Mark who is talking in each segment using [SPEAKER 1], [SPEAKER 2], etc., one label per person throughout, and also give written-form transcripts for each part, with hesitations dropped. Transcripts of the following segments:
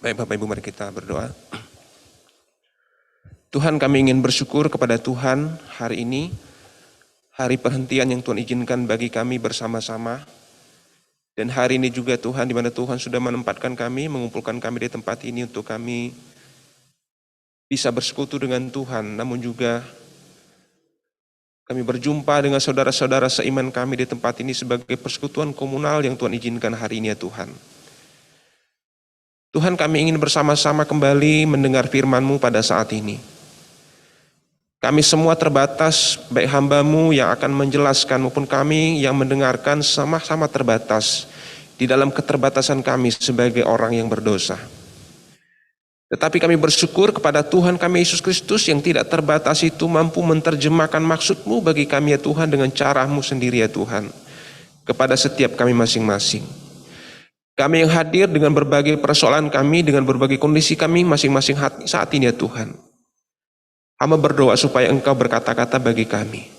[SPEAKER 1] Baik Bapak Ibu, mari kita berdoa. Tuhan, kami ingin bersyukur kepada Tuhan hari ini, hari perhentian yang Tuhan izinkan bagi kami bersama-sama. Dan hari ini juga Tuhan, di mana Tuhan sudah menempatkan kami, mengumpulkan kami di tempat ini untuk kami bisa bersekutu dengan Tuhan. Namun juga kami berjumpa dengan saudara-saudara seiman kami di tempat ini sebagai persekutuan komunal yang Tuhan izinkan hari ini ya Tuhan. Tuhan, kami ingin bersama-sama kembali mendengar firman-Mu pada saat ini. Kami semua terbatas, baik hamba-Mu yang akan menjelaskan maupun kami yang mendengarkan sama-sama terbatas di dalam keterbatasan kami sebagai orang yang berdosa. Tetapi kami bersyukur kepada Tuhan kami Yesus Kristus yang tidak terbatas itu mampu menerjemahkan maksud-Mu bagi kami ya Tuhan dengan cara-Mu sendiri ya Tuhan, kepada setiap kami masing-masing. Kami yang hadir dengan berbagai persoalan kami, dengan berbagai kondisi kami masing-masing saat ini ya Tuhan. Hamba berdoa supaya Engkau berkata-kata bagi kami.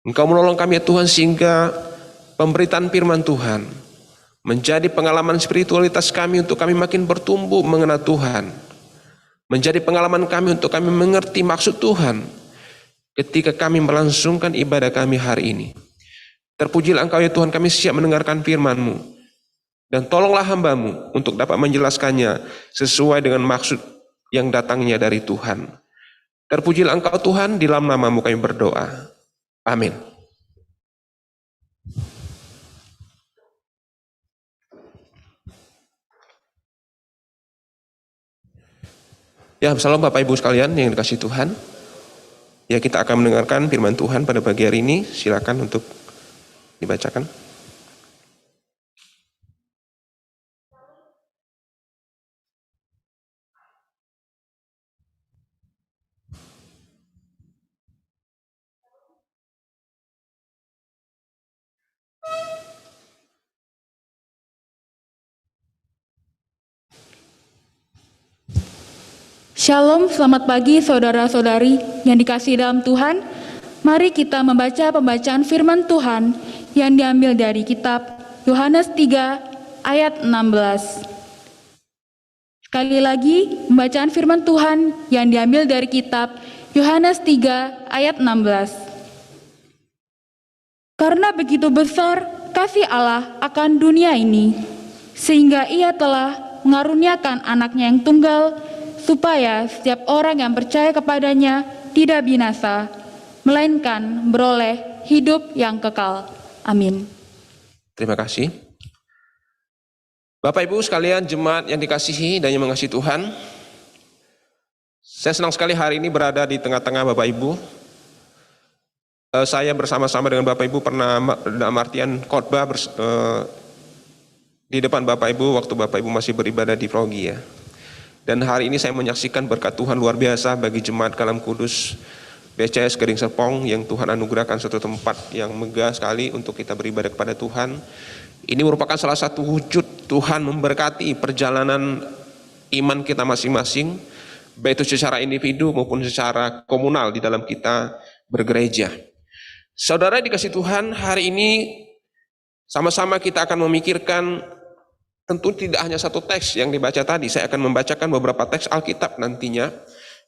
[SPEAKER 1] Engkau menolong kami ya Tuhan sehingga pemberitaan firman Tuhan menjadi pengalaman spiritualitas kami untuk kami makin bertumbuh mengenal Tuhan. Menjadi pengalaman kami untuk kami mengerti maksud Tuhan ketika kami melangsungkan ibadah kami hari ini. Terpujilah Engkau ya Tuhan, kami siap mendengarkan firman-Mu. Dan tolonglah hamba-Mu untuk dapat menjelaskannya sesuai dengan maksud yang datangnya dari Tuhan. Terpujilah Engkau Tuhan, di dalam nama-Mu kami berdoa. Amin. Ya, salam Bapak Ibu sekalian yang dikasihi Tuhan. Ya, kita akan mendengarkan firman Tuhan pada pagi hari ini. Silakan untuk dibacakan.
[SPEAKER 2] Shalom, selamat pagi saudara-saudari yang dikasihi dalam Tuhan. Mari kita membaca pembacaan firman Tuhan yang diambil dari kitab Yohanes 3 ayat 16. Sekali lagi, pembacaan firman Tuhan yang diambil dari kitab Yohanes 3 ayat 16. Karena begitu besar kasih Allah akan dunia ini, sehingga Ia telah mengaruniakan anaknya yang tunggal, supaya setiap orang yang percaya kepadanya tidak binasa, melainkan beroleh hidup yang kekal. Amin.
[SPEAKER 1] Terima kasih. Bapak Ibu sekalian, jemaat yang dikasihi dan yang mengasihi Tuhan, saya senang sekali hari ini berada di tengah-tengah Bapak Ibu. Saya bersama-sama dengan Bapak Ibu pernah dalam artian khotbah di depan Bapak Ibu waktu Bapak Ibu masih beribadah di Progi ya. Dan hari ini saya menyaksikan berkat Tuhan luar biasa bagi jemaat Kalam Kudus BCS Gering Serpong yang Tuhan anugerahkan suatu tempat yang megah sekali untuk kita beribadah kepada Tuhan. Ini merupakan salah satu wujud Tuhan memberkati perjalanan iman kita masing-masing, baik itu secara individu maupun secara komunal di dalam kita bergereja. Saudara dikasih Tuhan, hari ini sama-sama kita akan memikirkan. Tentu tidak hanya satu teks yang dibaca tadi, saya akan membacakan beberapa teks Alkitab nantinya.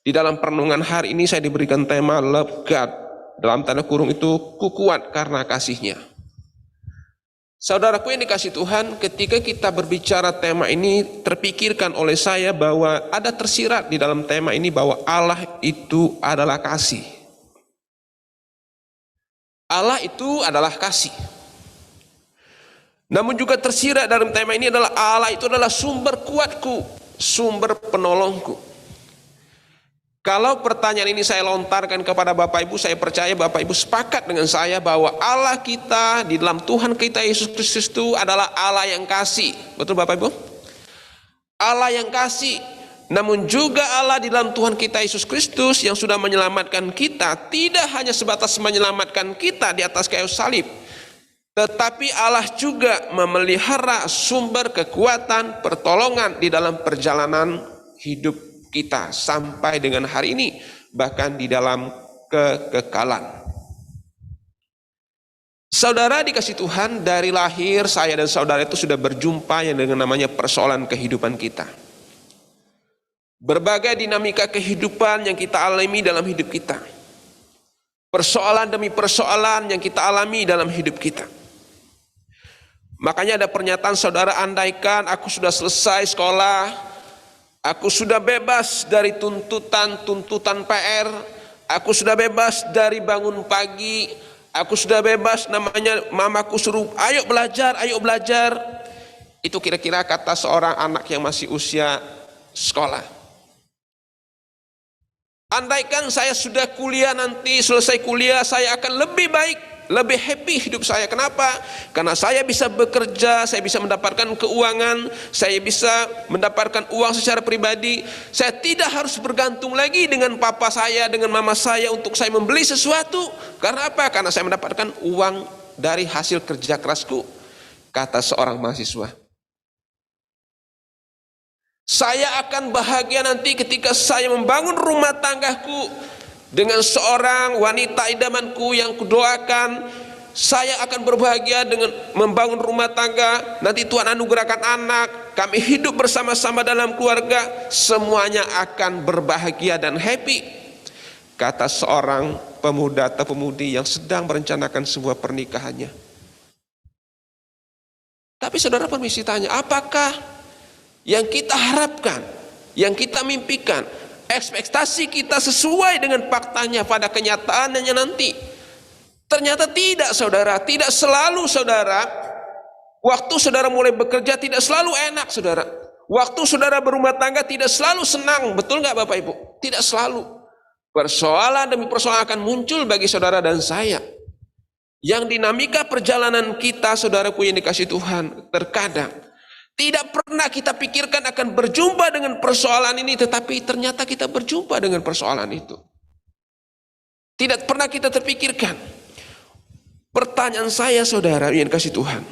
[SPEAKER 1] Di dalam perenungan hari ini saya diberikan tema Love God, dalam tanda kurung itu ku kuat karena kasihnya. Saudaraku yang dikasih Tuhan, ketika kita berbicara tema ini, terpikirkan oleh saya bahwa ada tersirat di dalam tema ini bahwa Allah itu adalah kasih. Allah itu adalah kasih. Namun juga tersirat dalam tema ini adalah Allah itu adalah sumber kuatku, sumber penolongku. Kalau pertanyaan ini saya lontarkan kepada Bapak Ibu, saya percaya Bapak Ibu sepakat dengan saya bahwa Allah kita di dalam Tuhan kita Yesus Kristus itu adalah Allah yang kasih. Betul Bapak Ibu? Allah yang kasih. Namun juga Allah di dalam Tuhan kita Yesus Kristus yang sudah menyelamatkan kita, tidak hanya sebatas menyelamatkan kita di atas kayu salib, tetapi Allah juga memelihara sumber kekuatan, pertolongan di dalam perjalanan hidup kita sampai dengan hari ini, bahkan di dalam kekekalan. Saudara dikasih Tuhan, dari lahir saya dan saudara itu sudah berjumpa yang dengan namanya persoalan kehidupan kita. berbagai dinamika kehidupan yang kita alami dalam hidup kita, persoalan demi persoalan yang kita alami dalam hidup kita. Makanya ada pernyataan saudara, andaikan aku sudah selesai sekolah, aku sudah bebas dari tuntutan PR, aku sudah bebas dari bangun pagi, aku sudah bebas, namanya mamaku suruh ayo belajar, ayo belajar. Itu kira-kira kata seorang anak yang masih usia sekolah. Andaikan saya sudah kuliah nanti, selesai kuliah saya akan lebih baik, lebih happy hidup saya. Kenapa? Karena saya bisa bekerja, saya bisa mendapatkan keuangan, saya bisa mendapatkan uang secara pribadi. Saya tidak harus bergantung lagi dengan papa saya, dengan mama saya untuk saya membeli sesuatu. Karena apa? Karena saya mendapatkan uang dari hasil kerja kerasku, kata seorang mahasiswa. Saya akan bahagia nanti ketika saya membangun rumah tanggaku dengan seorang wanita idamanku yang kudoakan. Saya akan berbahagia dengan membangun rumah tangga. Nanti Tuhan anugerahkan anak, kami hidup bersama-sama dalam keluarga, semuanya akan berbahagia dan happy, kata seorang pemuda atau pemudi yang sedang merencanakan sebuah pernikahannya. Tapi saudara, permisi tanya, apakah yang kita harapkan, yang kita mimpikan, ekspektasi kita sesuai dengan faktanya pada kenyataannya nanti? Ternyata tidak, saudara. Tidak selalu, saudara. Waktu saudara mulai bekerja tidak selalu enak, saudara. Waktu saudara berumah tangga tidak selalu senang. Betul nggak Bapak Ibu? Tidak selalu. Persoalan demi persoalan akan muncul bagi saudara dan saya. Yang dinamika perjalanan kita, saudaraku yang dikasih Tuhan, terkadang tidak pernah kita pikirkan akan berjumpa dengan persoalan ini, tetapi ternyata kita berjumpa dengan persoalan itu. Tidak pernah kita terpikirkan. Pertanyaan saya, saudara yang dikasih Tuhan,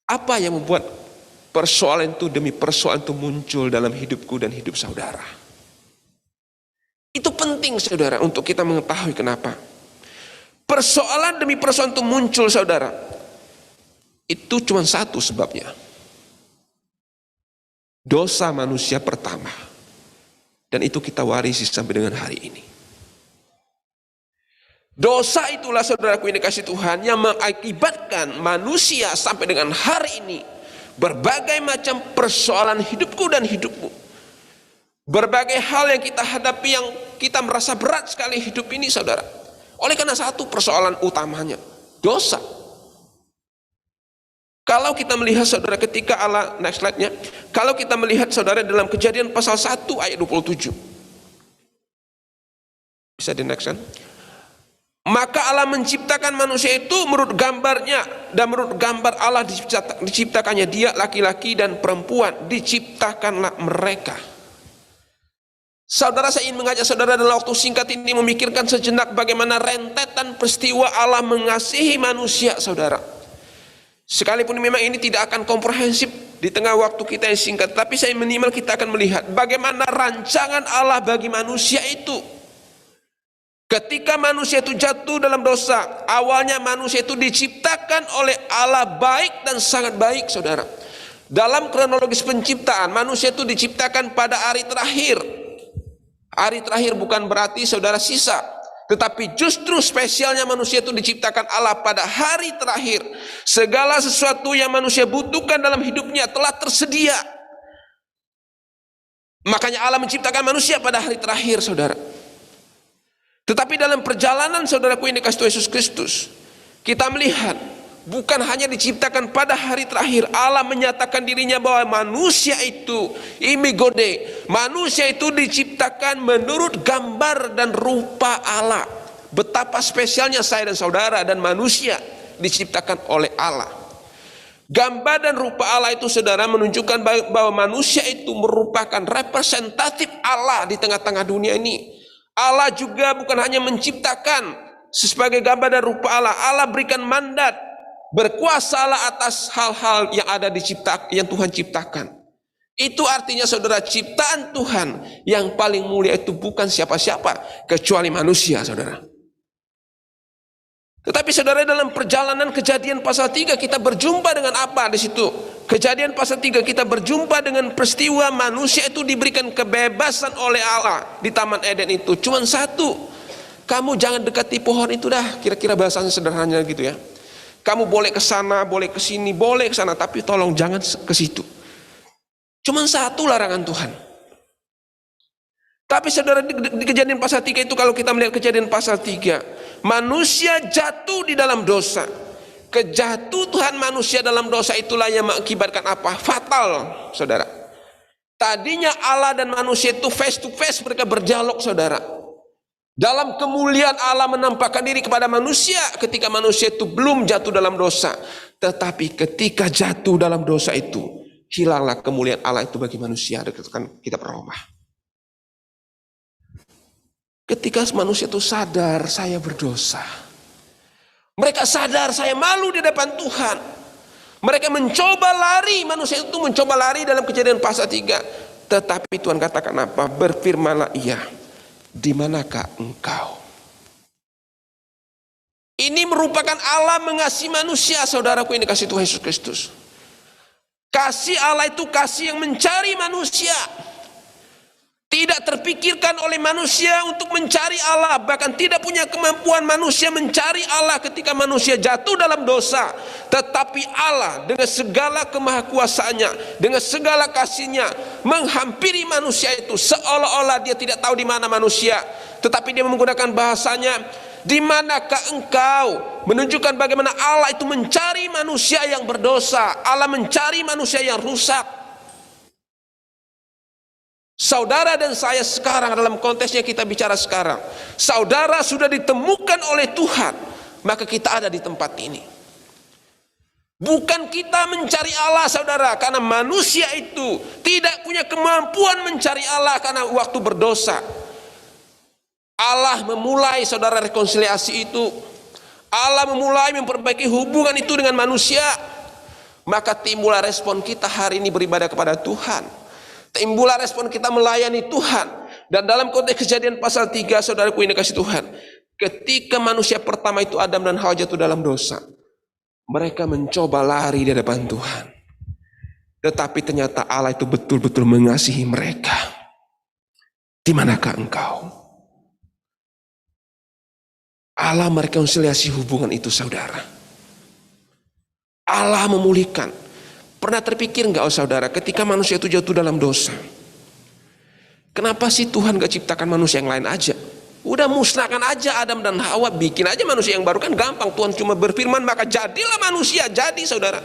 [SPEAKER 1] apa yang membuat persoalan itu demi persoalan itu muncul dalam hidupku dan hidup saudara? Itu penting, saudara, untuk kita mengetahui kenapa persoalan demi persoalan itu muncul, saudara. Itu cuma satu sebabnya. Dosa manusia pertama. Dan itu kita warisi sampai dengan hari ini. Dosa itulah, saudaraku yang dikasih Tuhan, yang mengakibatkan manusia sampai dengan hari ini berbagai macam persoalan hidupku dan hidupmu. Berbagai hal yang kita hadapi yang kita merasa berat sekali hidup ini, saudara. Oleh karena satu persoalan utamanya, dosa. Kalau kita melihat, saudara, ketika Allah, next slide-nya, kalau kita melihat, saudara, dalam Kejadian pasal 1 ayat 27. Bisa di next kan? Maka Allah menciptakan manusia itu menurut gambarnya, dan menurut gambar Allah diciptakannya dia, laki-laki dan perempuan, diciptakanlah mereka. Saudara, saya ingin mengajak saudara dalam waktu singkat ini memikirkan sejenak bagaimana rentetan peristiwa Allah mengasihi manusia, saudara. Sekalipun memang ini tidak akan komprehensif di tengah waktu kita yang singkat, tapi saya minimal kita akan melihat bagaimana rancangan Allah bagi manusia itu. Ketika manusia itu jatuh dalam dosa, awalnya manusia itu diciptakan oleh Allah baik dan sangat baik, saudara. Dalam kronologis penciptaan, manusia itu diciptakan pada hari terakhir. Hari terakhir bukan berarti, saudara, sisa. Tetapi justru spesialnya manusia itu diciptakan Allah pada hari terakhir. Segala sesuatu yang manusia butuhkan dalam hidupnya telah tersedia. Makanya Allah menciptakan manusia pada hari terakhir, saudara. Tetapi dalam perjalanan, saudaraku yang dikasih Tuhan Yesus Kristus, kita melihat bukan hanya diciptakan pada hari terakhir. Allah menyatakan dirinya bahwa manusia itu imigode, manusia itu diciptakan menurut gambar dan rupa Allah. Betapa spesialnya saya dan saudara dan manusia diciptakan oleh Allah. Gambar dan rupa Allah itu, saudara, menunjukkan bahwa manusia itu merupakan representatif Allah di tengah-tengah dunia ini. Allah juga bukan hanya menciptakan sebagai gambar dan rupa Allah, Allah berikan mandat, berkuasalah atas hal-hal yang ada yang Tuhan ciptakan. Itu artinya, saudara, ciptaan Tuhan yang paling mulia itu bukan siapa-siapa kecuali manusia, saudara. Tetapi saudara, dalam perjalanan Kejadian pasal 3 kita berjumpa dengan apa di situ? Kejadian pasal 3 kita berjumpa dengan peristiwa manusia itu diberikan kebebasan oleh Allah di Taman Eden itu. Cuman satu, kamu jangan dekati pohon itu dah, kira-kira bahasanya sederhananya gitu ya. Kamu boleh ke sana, boleh ke sini, boleh ke sana, tapi tolong jangan ke situ. Cuman satu larangan Tuhan. Tapi saudara, di Kejadian pasal 3 itu, kalau kita melihat Kejadian pasal 3, manusia jatuh di dalam dosa. Kejatuhan manusia dalam dosa itulah yang mengakibatkan apa? Fatal, saudara. Tadinya Allah dan manusia itu face to face, mereka berdialog, saudara. Dalam kemuliaan Allah menampakkan diri kepada manusia ketika manusia itu belum jatuh dalam dosa. Tetapi ketika jatuh dalam dosa itu, hilanglah kemuliaan Allah itu bagi manusia. Dekatkan kitab Roma. Ketika manusia itu sadar, saya berdosa. Mereka sadar, saya malu di depan Tuhan. Mereka mencoba lari, manusia itu mencoba lari dalam Kejadian pasal 3. Tetapi Tuhan katakan apa? Berfirmanlah ia, di manakah engkau? Ini merupakan Allah mengasihi manusia, saudaraku, ini kasih Tuhan Yesus Kristus. Kasih Allah itu kasih yang mencari manusia. Tidak terpikirkan oleh manusia untuk mencari Allah. Bahkan tidak punya kemampuan manusia mencari Allah ketika manusia jatuh dalam dosa. Tetapi Allah dengan segala kemahakuasaannya, dengan segala kasihnya, menghampiri manusia itu seolah-olah dia tidak tahu di mana manusia. Tetapi dia menggunakan bahasanya, di manakah engkau? Menunjukkan bagaimana Allah itu mencari manusia yang berdosa. Allah mencari manusia yang rusak. Saudara dan saya sekarang, dalam konteksnya kita bicara sekarang, saudara sudah ditemukan oleh Tuhan, maka kita ada di tempat ini. Bukan kita mencari Allah, saudara, karena manusia itu tidak punya kemampuan mencari Allah karena waktu berdosa. Allah memulai, saudara, rekonsiliasi itu. Allah memulai memperbaiki hubungan itu dengan manusia. Maka timbullah respon kita hari ini beribadah kepada Tuhan. Timbullah respon kita melayani Tuhan. Dan dalam konteks Kejadian pasal 3, saudaraku ini kasih Tuhan, ketika manusia pertama itu Adam dan Hawa jatuh dalam dosa, mereka mencoba lari di depan Tuhan. Tetapi ternyata Allah itu betul-betul mengasihi mereka. Di manakah engkau? Allah merekonsiliasi hubungan itu, saudara. Allah memulihkan. Pernah terpikir enggak, oh saudara, ketika manusia itu jatuh dalam dosa, kenapa sih Tuhan gak ciptakan manusia yang lain aja? Udah musnahkan aja Adam dan Hawa, bikin aja manusia yang baru, kan gampang. Tuhan cuma berfirman maka jadilah manusia, jadi, saudara.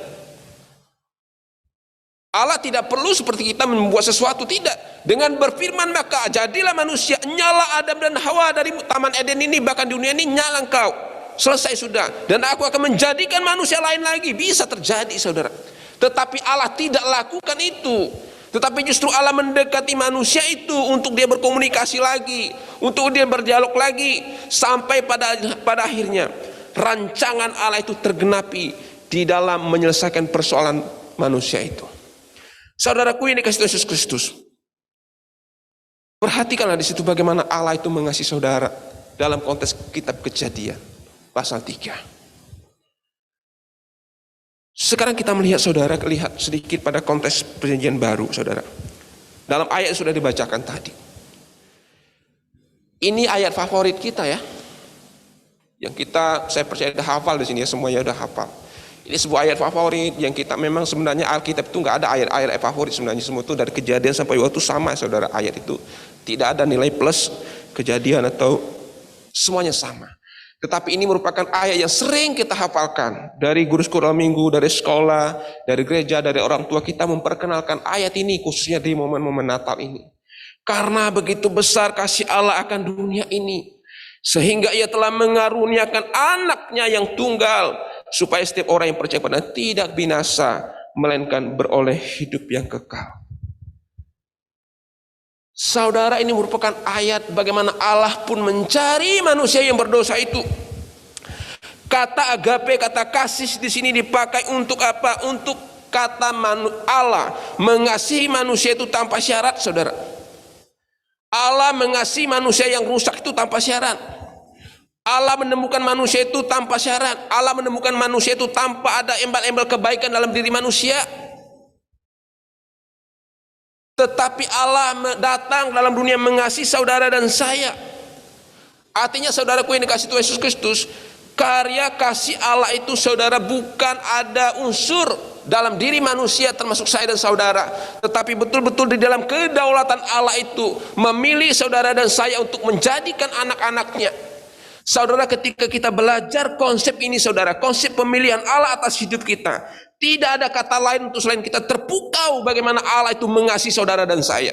[SPEAKER 1] Allah tidak perlu seperti kita membuat sesuatu, tidak. Dengan berfirman maka jadilah manusia, nyala Adam dan Hawa dari Taman Eden ini, bahkan dunia ini, nyala engkau. Selesai sudah. Dan aku akan menjadikan manusia lain lagi. Bisa terjadi, saudara. Tetapi Allah tidak lakukan itu. Tetapi justru Allah mendekati manusia itu untuk dia berkomunikasi lagi, untuk dia berdialog lagi, sampai pada akhirnya rancangan Allah itu tergenapi di dalam menyelesaikan persoalan manusia itu. Saudaraku ini kasih Tuhan Yesus Kristus, perhatikanlah di situ bagaimana Allah itu mengasihi saudara dalam konteks kitab Kejadian pasal 3. Sekarang kita melihat, saudara, lihat sedikit pada konteks perjanjian baru, saudara. Dalam ayat yang sudah dibacakan tadi. Ini ayat favorit kita ya. Yang kita, saya percaya sudah hafal di sini ya, semuanya sudah hafal. Ini sebuah ayat favorit yang kita memang sebenarnya Alkitab itu nggak ada ayat-ayat favorit sebenarnya, semua itu dari Kejadian sampai waktu sama, saudara. Ayat itu tidak ada nilai plus Kejadian atau semuanya sama. Tetapi ini merupakan ayat yang sering kita hafalkan. Dari guru sekolah minggu, dari sekolah, dari gereja, dari orang tua kita memperkenalkan ayat ini khususnya di momen-momen Natal ini. Karena begitu besar kasih Allah akan dunia ini, sehingga ia telah mengaruniakan anaknya yang tunggal, supaya setiap orang yang percaya pada tidak binasa, melainkan beroleh hidup yang kekal. Saudara, ini merupakan ayat bagaimana Allah pun mencari manusia yang berdosa itu. Kata agape, kata kasih di sini dipakai untuk apa? Untuk kata Allah mengasihi manusia itu tanpa syarat, saudara. Allah mengasihi manusia yang rusak itu tanpa syarat.
[SPEAKER 3] Allah menemukan manusia itu tanpa syarat. Allah menemukan manusia itu tanpa ada embel-embel kebaikan dalam diri manusia. Tetapi Allah datang dalam dunia mengasihi saudara dan saya. Artinya saudaraku yang dikasihi Tuhan Yesus Kristus, karya kasih Allah itu saudara bukan ada unsur dalam diri manusia termasuk saya dan saudara, tetapi betul-betul di dalam kedaulatan Allah itu memilih saudara dan saya untuk menjadikan anak-anaknya. Saudara, ketika kita belajar konsep ini saudara, konsep pemilihan Allah atas hidup kita, tidak ada kata lain untuk selain kita terpukau bagaimana Allah itu mengasihi saudara dan saya.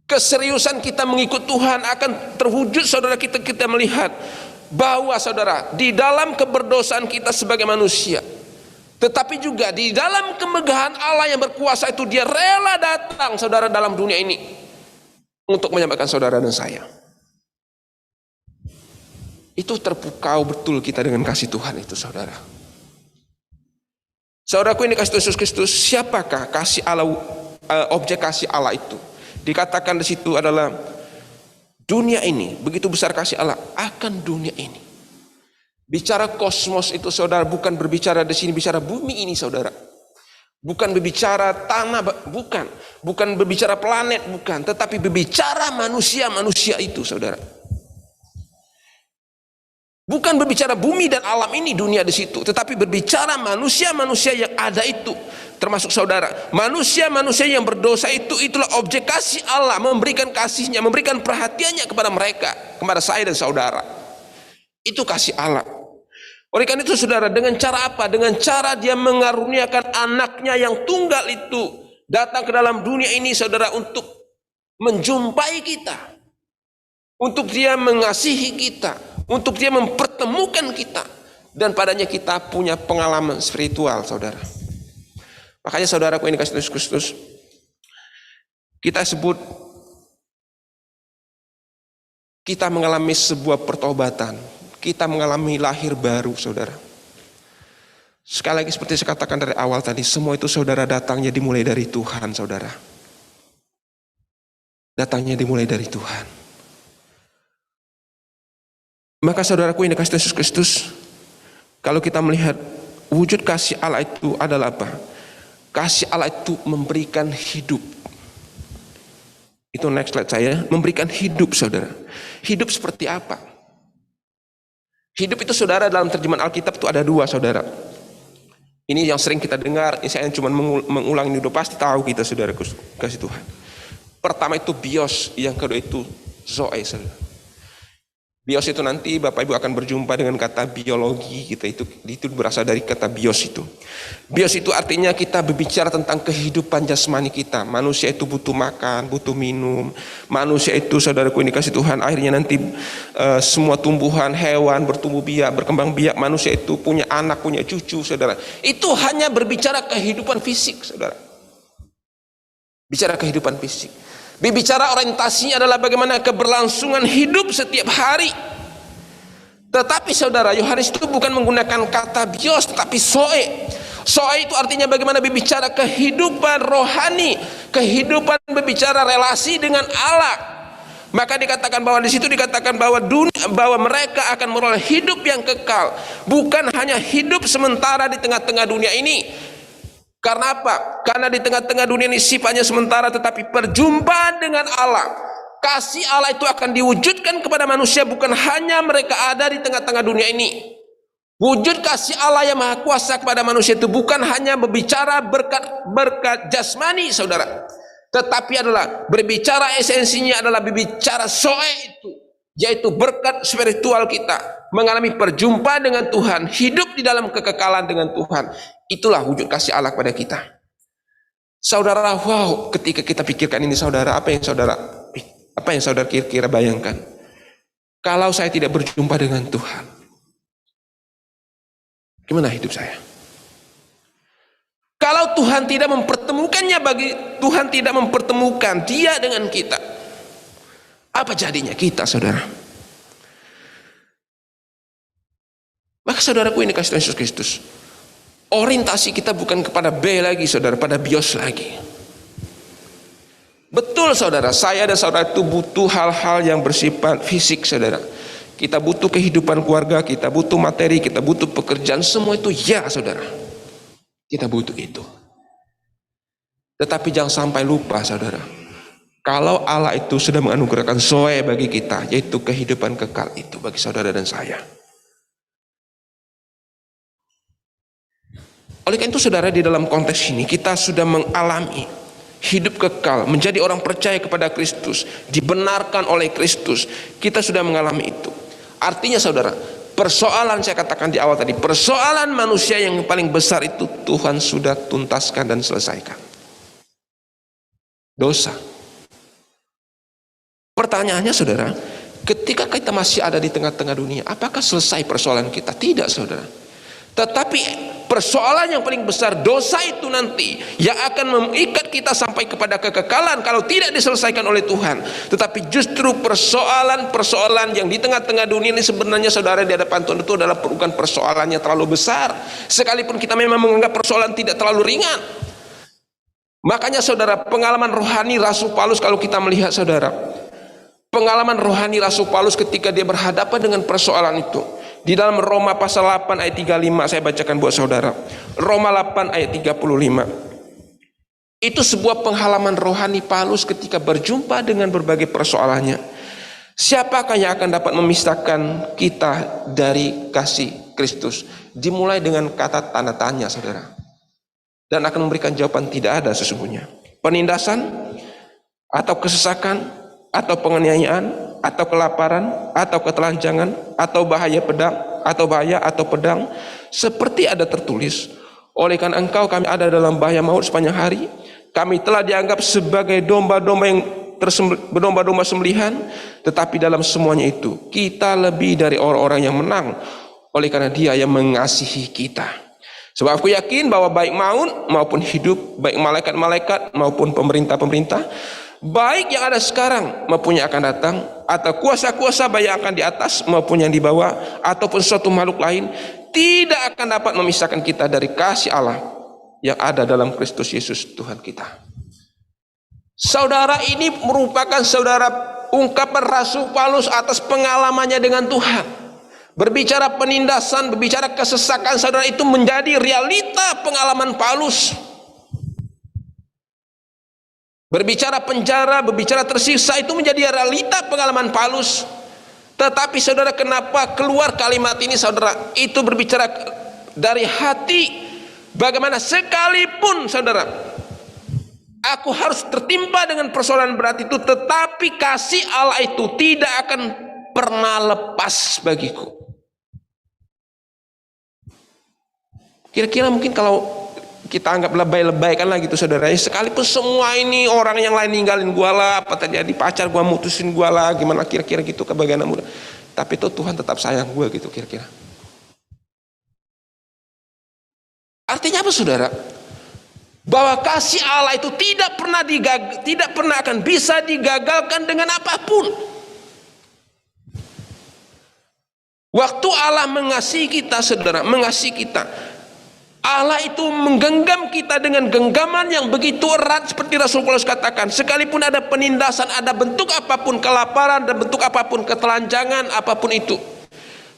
[SPEAKER 3] Keseriusan kita mengikut Tuhan akan terwujud saudara, kita melihat bahwa saudara di dalam keberdosaan kita sebagai manusia, tetapi juga di dalam kemegahan Allah yang berkuasa itu dia rela datang saudara dalam dunia ini untuk menyelamatkan saudara dan saya. Itu terpukau betul kita dengan kasih Tuhan itu saudara. Saudaraku ini kasih Yesus Kristus, siapakah kasih Allah, objek kasih Allah itu? Dikatakan di situ adalah dunia ini, begitu besar kasih Allah akan dunia ini. Bicara kosmos itu saudara, bukan berbicara di sini bicara bumi ini saudara. Bukan berbicara tanah, bukan berbicara planet, bukan, tetapi berbicara manusia itu saudara. Bukan berbicara bumi dan alam ini, dunia di situ, tetapi berbicara manusia yang ada itu, termasuk saudara. Manusia yang berdosa itu, itulah objek kasih Allah, memberikan kasihnya, memberikan perhatiannya kepada mereka, kepada saya dan saudara. Itu kasih Allah. Oleh karena itu saudara, dengan cara apa? Dengan cara dia mengaruniakan anaknya yang tunggal itu datang ke dalam dunia ini saudara, untuk menjumpai kita, untuk dia mengasihi kita, untuk dia mempertemukan kita, dan padanya kita punya pengalaman spiritual saudara. Makanya saudaraku ini kasih Yesus Kristus, kita sebut kita mengalami sebuah pertobatan, kita mengalami lahir baru saudara. Sekali lagi seperti saya katakan dari awal tadi, semua itu saudara datangnya dimulai dari Tuhan saudara. Datangnya dimulai dari Tuhan. Maka saudaraku ini kasih Yesus Kristus, kalau kita melihat wujud kasih Allah itu adalah apa? Kasih Allah itu memberikan hidup. Itu next slide saya, memberikan hidup saudara. Hidup seperti apa? Hidup itu saudara dalam terjemahan Alkitab itu ada dua saudara. Ini yang sering kita dengar, ini saya cuma mengulang ini, udah pasti tahu kita saudara kasih Tuhan. Pertama itu bios, yang kedua itu zoe saudara. Bios itu nanti Bapak Ibu akan berjumpa dengan kata biologi gitu, itu berasal dari kata bios itu. Bios itu artinya kita berbicara tentang kehidupan jasmani kita. Manusia itu butuh makan, butuh minum. Manusia itu saudaraku ini kasih Tuhan, akhirnya nanti semua tumbuhan, hewan bertumbuh biak, berkembang biak. Manusia itu punya anak, punya cucu saudara. Itu hanya berbicara kehidupan fisik saudara. Bicara kehidupan fisik. Bicara orientasinya adalah bagaimana keberlangsungan hidup setiap hari. Tetapi saudara, Yohanes itu bukan menggunakan kata bios, tetapi zoe. Zoe itu artinya bagaimana berbicara kehidupan rohani, kehidupan berbicara relasi dengan Allah. Maka dikatakan bahwa di situ dikatakan bahwa bahwa mereka akan meroleh hidup yang kekal, bukan hanya hidup sementara di tengah-tengah dunia ini. Karena apa? Karena di tengah-tengah dunia ini sifatnya sementara, tetapi perjumpaan dengan Allah, kasih Allah itu akan diwujudkan kepada manusia, bukan hanya mereka ada di tengah-tengah dunia ini. Wujud kasih Allah yang maha kuasa kepada manusia itu bukan hanya berbicara berkat jasmani saudara, tetapi adalah berbicara esensinya adalah berbicara zoe itu, yaitu berkat spiritual kita, mengalami perjumpaan dengan Tuhan, hidup di dalam kekekalan dengan Tuhan. Itulah wujud kasih Allah kepada kita. Saudara, wow, ketika kita pikirkan ini saudara, apa yang saudara kira-kira bayangkan? Kalau saya tidak berjumpa dengan Tuhan, gimana hidup saya? Kalau Tuhan tidak mempertemukannya, Tuhan tidak mempertemukan dia dengan kita, apa jadinya kita saudara? Maka saudaraku ini kasih Tuhan Yesus Kristus, orientasi kita bukan kepada B lagi saudara, pada bios lagi. Betul saudara, saya dan saudara itu butuh hal-hal yang bersifat fisik saudara. Kita butuh kehidupan keluarga, kita butuh materi, kita butuh pekerjaan, semua itu ya saudara. Kita butuh itu. Tetapi jangan sampai lupa saudara, kalau Allah itu sudah menganugerahkan zoe bagi kita, yaitu kehidupan kekal itu bagi saudara dan saya. Oleh karena itu saudara, di dalam konteks ini kita sudah mengalami hidup kekal, menjadi orang percaya kepada Kristus, dibenarkan oleh Kristus. Kita sudah mengalami itu. Artinya saudara, persoalan saya katakan di awal tadi, persoalan manusia yang paling besar itu Tuhan sudah tuntaskan dan selesaikan. Dosa. Pertanyaannya saudara, ketika kita masih ada di tengah-tengah dunia, apakah selesai persoalan kita? Tidak saudara. Tetapi persoalan yang paling besar, dosa itu nanti yang akan mengikat kita sampai kepada kekekalan kalau tidak diselesaikan oleh Tuhan. Tetapi justru persoalan-persoalan yang di tengah-tengah dunia ini sebenarnya saudara di hadapan Tuhan itu adalah bukan persoalannya terlalu besar, sekalipun kita memang menganggap persoalan tidak terlalu ringan. Makanya saudara, pengalaman rohani Rasul Paulus, kalau kita melihat saudara, pengalaman rohani Rasul Paulus ketika dia berhadapan dengan persoalan itu, di dalam Roma pasal 8 ayat 35, saya bacakan buat saudara. Roma 8 ayat 35. Itu sebuah pengalaman rohani Paulus ketika berjumpa dengan berbagai persoalannya. Siapakah yang akan dapat memisahkan kita dari kasih Kristus? Dimulai dengan kata tanda tanya saudara. Dan akan memberikan jawaban tidak ada sesungguhnya. Penindasan atau kesesakan atau penganiayaan atau kelaparan, atau ketelanjangan, atau bahaya atau pedang, seperti ada tertulis, oleh karena engkau kami ada dalam bahaya maut sepanjang hari, kami telah dianggap sebagai domba-domba yang berdomba-domba sembelihan, tetapi dalam semuanya itu kita lebih dari orang-orang yang menang, oleh karena Dia yang mengasihi kita. Sebab aku yakin bahwa baik maut maupun hidup, baik malaikat-malaikat maupun pemerintah-pemerintah, baik yang ada sekarang maupun yang akan datang, atau kuasa-kuasa baik yang akan di atas maupun yang di bawah, ataupun suatu makhluk lain, tidak akan dapat memisahkan kita dari kasih Allah yang ada dalam Kristus Yesus Tuhan kita. Saudara, ini merupakan saudara ungkapan Rasul Paulus atas pengalamannya dengan Tuhan. Berbicara penindasan, berbicara kesesakan, saudara, itu menjadi realita pengalaman Paulus. Berbicara penjara, berbicara tersiksa, itu menjadi realita pengalaman Paulus. Tetapi saudara, kenapa keluar kalimat ini saudara? Itu berbicara dari hati. Bagaimana sekalipun saudara, aku harus tertimpa dengan persoalan berat itu, tetapi kasih Allah itu tidak akan pernah lepas bagiku. Kira-kira mungkin kalau kita anggap lebay-lebay kan lah gitu saudara, sekalipun semua ini orang yang lain ninggalin gua lah, apa terjadi pacar gua mutusin gua lah, gimana kira-kira gitu kebagian muda, tapi itu Tuhan tetap sayang gua gitu kira-kira. Artinya apa saudara? Bahwa kasih Allah itu tidak pernah akan bisa digagalkan dengan apapun. Waktu Allah mengasihi kita saudara, mengasihi kita, Allah itu menggenggam kita dengan genggaman yang begitu erat, seperti Rasul Paulus katakan, sekalipun ada penindasan, ada bentuk apapun, kelaparan, dan bentuk apapun, ketelanjangan, apapun itu,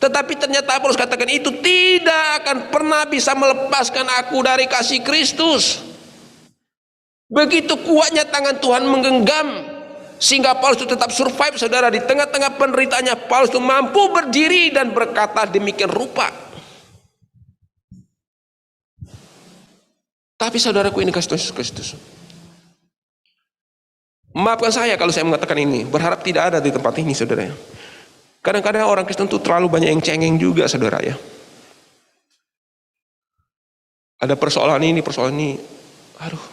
[SPEAKER 3] tetapi ternyata Paulus katakan itu tidak akan pernah bisa melepaskan aku dari kasih Kristus. Begitu kuatnya tangan Tuhan menggenggam, sehingga Paulus itu tetap survive saudara. Di tengah-tengah penderitaannya, Paulus itu mampu berdiri dan berkata demikian rupa. Tapi saudaraku, ini kasih Yesus Kristus. Maafkan saya kalau saya mengatakan ini, berharap tidak ada di tempat ini saudara. Kadang-kadang orang Kristen itu terlalu banyak yang cengeng juga saudara ya. Ada persoalan ini, aduh,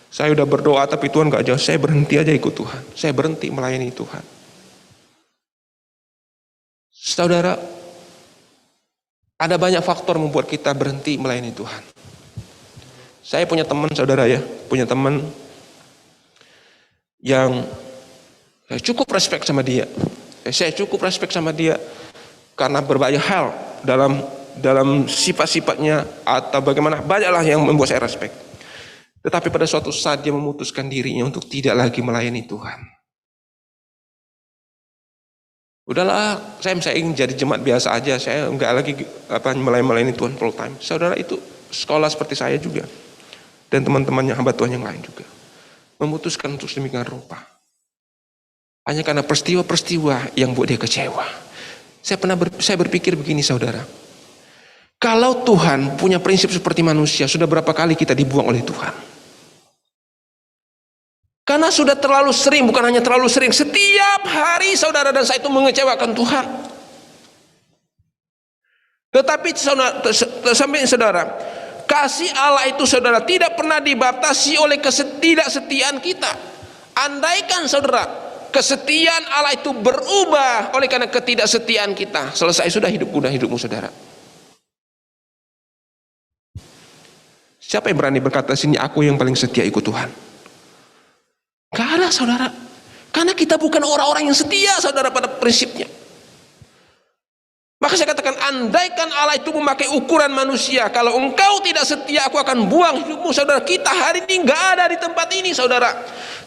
[SPEAKER 3] saya udah berdoa tapi Tuhan gak jawab, saya berhenti aja ikut Tuhan, saya berhenti melayani Tuhan. Saudara, ada banyak faktor membuat kita berhenti melayani Tuhan. Saya punya teman saudara ya, punya teman yang saya cukup respect sama dia. Saya cukup respect sama dia karena berbagai hal dalam sifat-sifatnya atau bagaimana, banyaklah yang membuat saya respect.
[SPEAKER 1] Tetapi pada suatu saat dia memutuskan dirinya untuk tidak lagi melayani Tuhan. Udahlah, saya ingin jadi jemaat biasa aja, saya enggak lagi melayani Tuhan full time. Saudara, itu sekolah seperti saya juga. Dan teman-temannya hamba Tuhan yang lain juga. Memutuskan untuk sedemikian rupa. Hanya karena peristiwa-peristiwa yang buat dia kecewa. Saya berpikir begini, saudara. Kalau Tuhan punya prinsip seperti manusia, sudah berapa kali kita dibuang oleh Tuhan? Karena sudah terlalu sering, bukan hanya terlalu sering, setiap hari saudara dan saya itu mengecewakan Tuhan. Tetapi saudara, kasih Allah itu saudara tidak pernah dibatasi oleh ketidaksetiaan kita. Andaikan saudara, kesetiaan Allah itu berubah oleh karena ketidaksetiaan kita, selesai sudah hidupku dan hidupmu, saudara. Siapa yang berani berkata sini aku yang paling setia ikut Tuhan? Gak ada, saudara. Karena kita bukan orang-orang yang setia, saudara, pada prinsipnya. Maka saya katakan, andaikan Allah itu memakai ukuran manusia, kalau engkau tidak setia, aku akan buang hidupmu, saudara. Kita hari ini gak ada di tempat ini, saudara.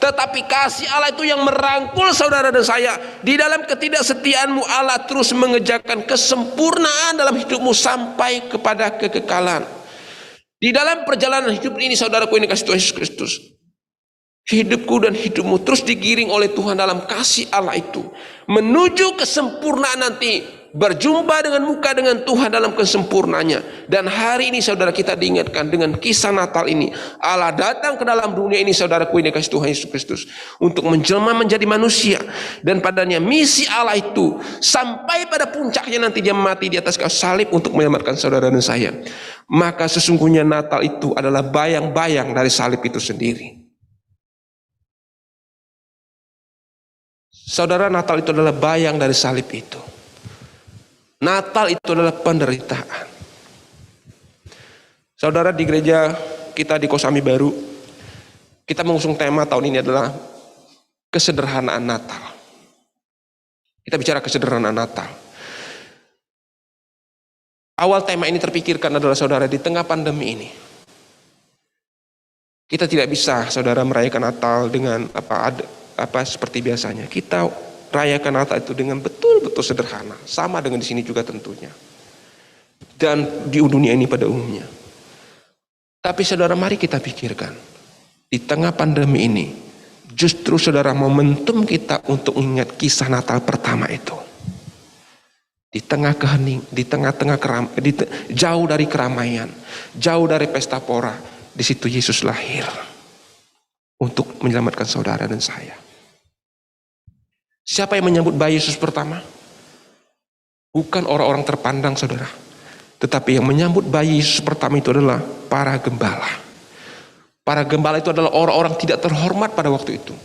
[SPEAKER 1] Tetapi kasih Allah itu yang merangkul saudara dan saya. Di dalam ketidaksetiaanmu, Allah terus mengejarkan kesempurnaan dalam hidupmu sampai kepada kekekalan. Di dalam perjalanan hidup ini, saudaraku, ini kasih Tuhan Yesus Kristus, hidupku dan hidupmu terus digiring oleh Tuhan dalam kasih Allah itu menuju kesempurnaan nanti, berjumpa dengan muka dengan Tuhan dalam kesempurnaannya. Dan hari ini saudara, kita diingatkan dengan kisah Natal ini, Allah datang ke dalam dunia ini, saudaraku, ini kasih Tuhan Yesus Kristus, untuk menjelma menjadi manusia. Dan padanya misi Allah itu sampai pada puncaknya nanti dia mati di atas kayu salib untuk menyelamatkan saudara dan saya. Maka sesungguhnya Natal itu adalah bayang-bayang dari salib itu sendiri. Saudara, Natal itu adalah bayang dari salib itu. Natal itu adalah penderitaan. Saudara, di gereja kita di Kosambi Baru, kita mengusung tema tahun ini adalah kesederhanaan Natal. Kita bicara kesederhanaan Natal. Awal tema ini terpikirkan adalah, saudara, di tengah pandemi ini, kita tidak bisa, saudara, merayakan Natal dengan seperti biasanya. Kita rayakan Natal itu dengan betul-betul sederhana, sama dengan di sini juga tentunya, dan di dunia ini pada umumnya. Tapi saudara, mari kita pikirkan, di tengah pandemi ini, justru saudara, momentum kita untuk ingat kisah Natal pertama itu. Di tengah kehening, jauh dari keramaian, jauh dari pesta pora, di situ Yesus lahir untuk menyelamatkan saudara dan saya. Siapa yang menyambut bayi Yesus pertama? Bukan orang-orang terpandang, saudara. Tetapi yang menyambut bayi Yesus pertama itu adalah para gembala. Para gembala itu adalah orang-orang tidak terhormat pada waktu itu.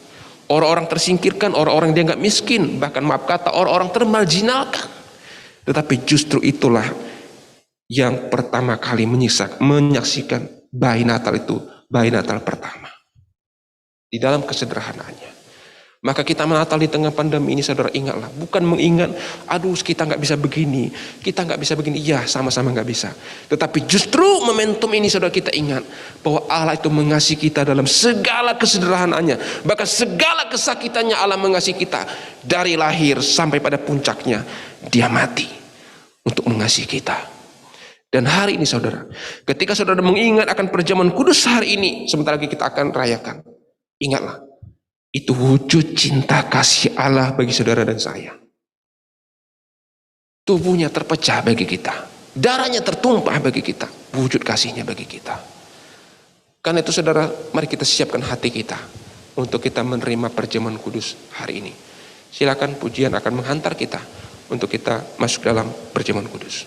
[SPEAKER 1] Orang-orang tersingkirkan, orang-orang yang dianggap miskin, bahkan maaf kata orang-orang termarginalkan. Tetapi justru itulah yang pertama kali menyaksikan bayi Natal itu, bayi Natal pertama. Di dalam kesederhanaannya. Maka kita Natal di tengah pandemi ini, saudara, ingatlah, bukan mengingat, aduh kita nggak bisa begini, kita nggak bisa begini, iya sama-sama nggak bisa. Tetapi justru momentum ini, saudara, kita ingat bahwa Allah itu mengasihi kita dalam segala kesederhanaannya, bahkan segala kesakitannya Allah mengasihi kita dari lahir sampai pada puncaknya dia mati untuk mengasihi kita. Dan hari ini, saudara, ketika saudara mengingat akan perjamuan kudus hari ini, sebentar lagi kita akan rayakan, ingatlah. Itu wujud cinta kasih Allah bagi saudara dan saya. Tubuhnya terpecah bagi kita. Darahnya tertumpah bagi kita. Wujud kasihnya bagi kita. Karena itu, saudara, mari kita siapkan hati kita untuk kita menerima perjamuan kudus hari ini. Silakan pujian akan menghantar kita untuk kita masuk dalam perjamuan kudus.